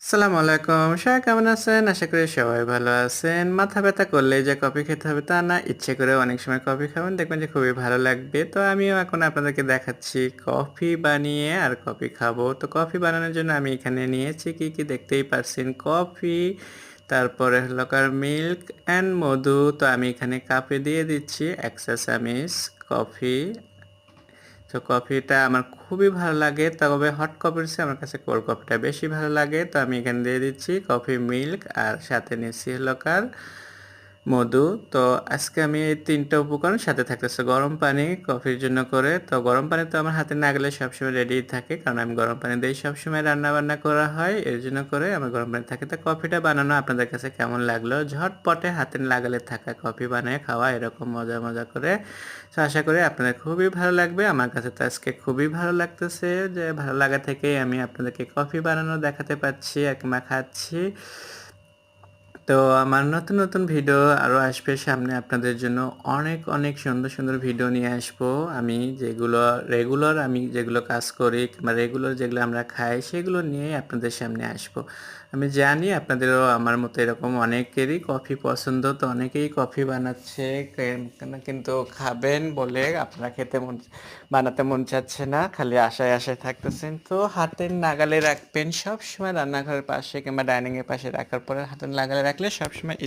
আসসালামু আলাইকুম। সবাই কেমন আছেন? আশা করি সবাই ভালো আছেন। মাথা ব্যথা করলেই যে কফি খেতে হবে তা না। ইচ্ছে করে অনেক সময় কফি খাবেন, দেখবেন যে খুবই ভালো লাগবে। তো আমিও এখন আপনাদেরকে দেখাচ্ছি কফি বানিয়ে আর কফি খাবো। তো কফি বানানোর জন্য আমি এখানে নিয়েছি কি দেখতেই পারছেন। কফি, তারপরে হলো মিল্ক অ্যান্ড মধু। তো আমি এখানে কাপে দিয়ে দিচ্ছি ১ চা চামচ কফি। তো কফিটা আমার খুবই ভালো লাগে, তবে হট কফির চেয়ে আমার কাছে কোল্ড কফিটা বেশি ভালো লাগে। তো আমি এখানে দিয়ে দিচ্ছি কফি মিল্ক আর সাথে নিচ্ছি হলো মধু। তো আজকে আমি এই ৩ টা উপকরণ, সাথে থাকতেছে গরম পানি কফির জন্য করে। তো গরম পানি তো আমার হাতে নাগালে সবসময় রেডি থাকে, কারণ আমি গরম পানি দিয়েই সবসময় রান্না-বান্না করা হয়। এর জন্য করে আমার গরম পানি থাকে। তো কফিটা বানানো আপনাদের কাছে কেমন লাগলো? ঝটপটে হাতের নাগালে থাকা কফি বানিয়ে খাওয়া এরকম মজা করে। তো আশা করি আপনাদের খুবই ভালো লাগবে। আমার কাছে তো আজকে খুবই ভালো লাগতেছে, যে ভালো লাগা থেকেই আমি আপনাদেরকে কফি বানানো দেখাতে পারছি কিংবা খাচ্ছি। তো আমার নতুন ভিডিও আরও আসবে সামনে আপনাদের জন্য। অনেক সুন্দর ভিডিও নিয়ে আসবো আমি, যেগুলো রেগুলার আমি যেগুলো কাজ করি কিংবা রেগুলার যেগুলো আমরা খাই সেগুলো নিয়েই আপনাদের সামনে আসবো। আমি জানি আপনাদেরও আমার মতো এরকম অনেকেরই কফি পছন্দ, তো অনেকেই কফি বানাচ্ছে কিন্তু খাবেন বলে আপনারা বানাতে মন চাচ্ছে না, খালি আশায় থাকতেছেন। তো হাতের নাগালে রাখবেন সবসময়, রান্নাঘরের পাশে কিংবা ডাইনিংয়ের পাশে রাখার পরে হাতের নাগালে রাখলে সবসময়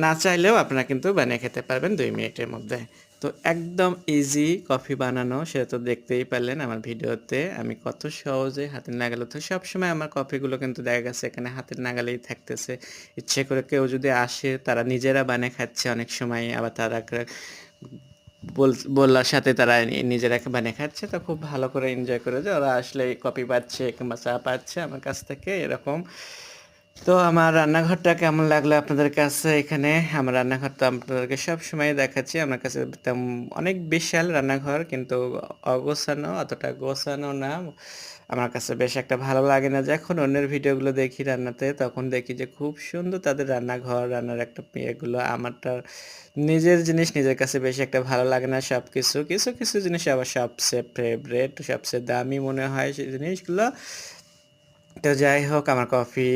না চাইলেও আপনারা কিন্তু বানিয়ে খেতে পারবেন ২ মিনিটের মধ্যে। তো একদম ইজি কফি বানানো, সেটা তো দেখতেই পারলেন আমার ভিডিওতে আমি কত সহজে হাতের নাগালে। তো সবসময় আমার কফিগুলো কিন্তু দেখা গেছে এখানে হাতের নাগালেই থাকতেছে। ইচ্ছে করে কেউ যদি আসে তারা নিজেরা বানিয়ে খাচ্ছে অনেক সময়, আবার তারা বলার সাথে তারা নিজেরা বানিয়ে খাচ্ছে। তো খুব ভালো করে এনজয় করে যে ওরা আসলে কফি পাচ্ছে কিংবা চা পাচ্ছে আমার কাছ থেকে এরকম। তো আমার রান্নাঘরটা কেমন লাগলো আপনাদের কাছে? এখানে আমার রান্নাঘর তো আপনাদেরকে সবসময় দেখাচ্ছি। আমার কাছে অনেক বিশাল রান্নাঘর, কিন্তু অগোছানো, অতটা গোছানো না। আমার কাছে বেশ একটা ভালো লাগে না। যখন অন্যের ভিডিওগুলো দেখি রান্নাতে, তখন দেখি যে খুব সুন্দর তাদের রান্নাঘর, রান্নার একটা ইয়েগুলো। আমারটা নিজের জিনিস নিজের কাছে বেশি একটা ভালো লাগে না সবকিছু। কিছু জিনিস আবার সবচেয়ে ফেভারেট, সবচেয়ে দামি মনে হয় সেই জিনিসগুলো। তো যাই হোক, আমার কফি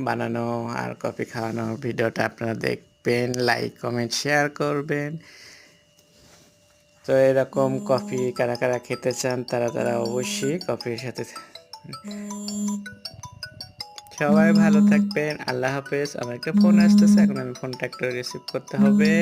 বানানো আর কফি খাওয়ানোর ভিডিওটা আপনারা দেখবেন, লাইক কমেন্ট শেয়ার করবেন। তো এরকম কফি কারা খেতে চান তারা অবশ্যই কফির সাথে। সবাই ভালো থাকবেন, আল্লাহ হাফেজ। আমার একটা ফোন আসতেছে, এখন আমি ফোনটা একটু রিসিভ করতে হবে।